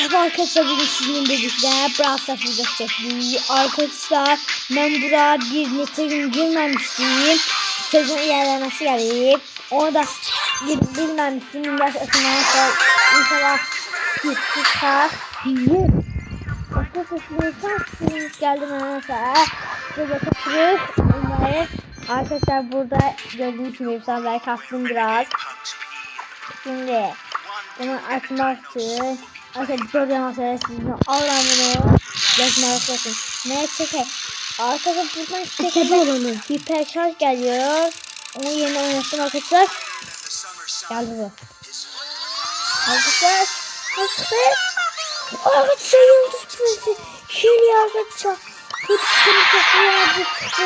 Arkadaşlar bugün sizinle birlikte Brawl Stars videosu çektik. Arkadaşlar ben buraya bir netin girmemiştim. Sezon ilerlemesi gelip onu da bilmemiştim. Biraz ısınmakta inşallah çıkar. Arkadaşlar geldim mesela. Şöyle kaçırıyoruz. Arkadaşlar burada gördüğünüz gibi ben kastım biraz. Şimdi bunu açmak için arkadaşlar program sizinle Allah'ını yazmalısın. Neyse arkadaşlar buradan çekelim. Hiper şarj geliyor. Onu yerine oynattım arkadaşlar. Geldi bu. Arkadaşlar. Arkadaşlar yıldız prensi. Şöyle arkadaşlar.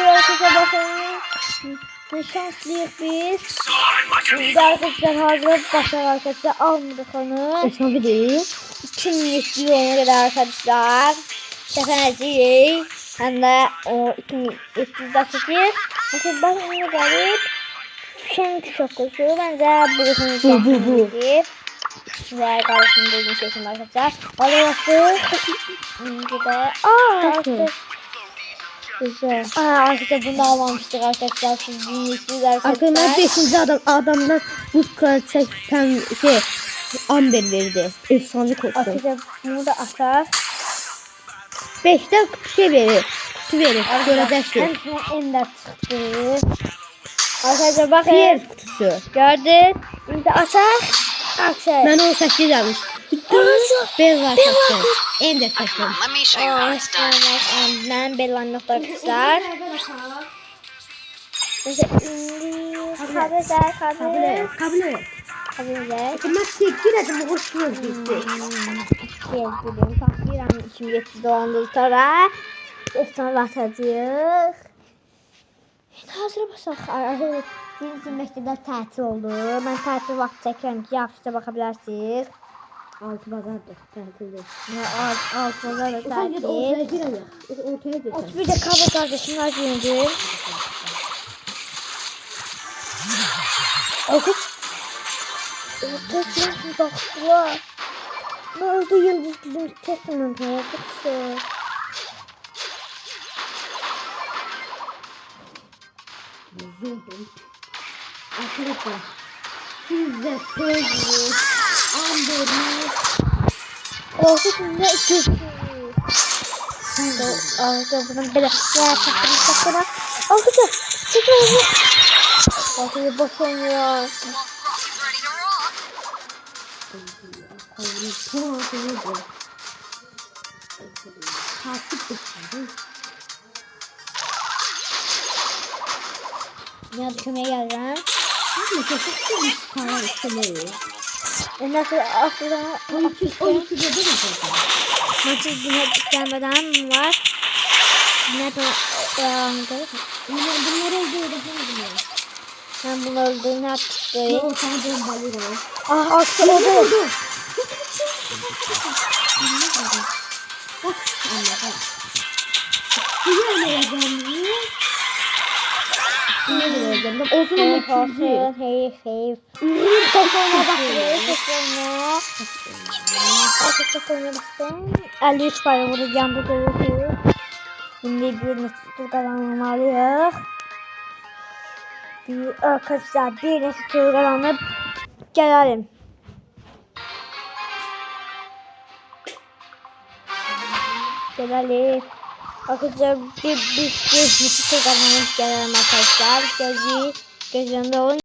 Arkadaşlar bakın. Ne şanslıyız biz. Biz de arkadaşlar hazır başlar arkadaşlar. Almadık onu. Esnafı değil. 2700 ona kadar arkadaşlar. Seferci. Hem de o 2700 dakika. Mesela ben onu garip. Şenki şokosu. Bence bu. Ve kardeşim bugün seçim arkadaşlar. Orası. Şimdi de. Arkadaşlar. Güzel. Arkadaşlar bunu almamıştık arkadaşlar. Siz dinliyorsunuz arkadaşlar. Arkadaşlar 5. adamdan buz kraliçekten Amber verdi. Efsane koştu. Arkadaşlar bunu da atar. 5'te şey verir. Kutu verir. Göreceksin. Ender çıktı. Arkadaşlar bakın. Pierre kutusu. Gördün. Şimdi atar. Atar. Ben 18 almış. Ben var kaçtım. Ender kaçtım. Ben Bella'nın nokta arkadaşlar. Mesela kabile. Ben çektiredim. Hoş gördüm. Takdiren içim yetti dolandı sonra. Efsane atacağız. Hazır basak. Arkadaşlar bizim mektepler tatil oldu. Ben tatil vakti çekiyorum ki yapışta bakabilirsiniz. Altı pazardır. Tatildir. Altı pazardır tatil. Ortaya girelim. Ortaya girelim. Bir de kablo kardeşim var diyeceğim. Okut. Ortaya girelim baktılar. Ne oldu yıldız bizim kesin arkadaşlar. Arkadaşlar siz de söylüyorsunuz. Amber'i Ortasında 200. Arkadaşlar bunun böyle takıra. Arkadaşlar çıkıyor. Arkadaşlar boşanıyor. Ya düşmeye geleceğim. Nasıl aslında nasıl yine gelmeden var. Nerede devamında? Bunları öldürdüm. Ben bunu öldüğünü yaptım. Yok sana bombalıyorum. Akşam oldu. Bak anne bak. Güzel ne yazalım? Olsun ama ikinci. Hey. Toplama bakıyor. Toplama baktım. 53 para vuracağım bu görüntü. Şimdi bir nesli kazanımı alıyor. Arkadaşlar bir nesli kazanıp gelelim. Arkadaşlar bir nesli kazanıp gelelim arkadaşlar. Gözünde olun.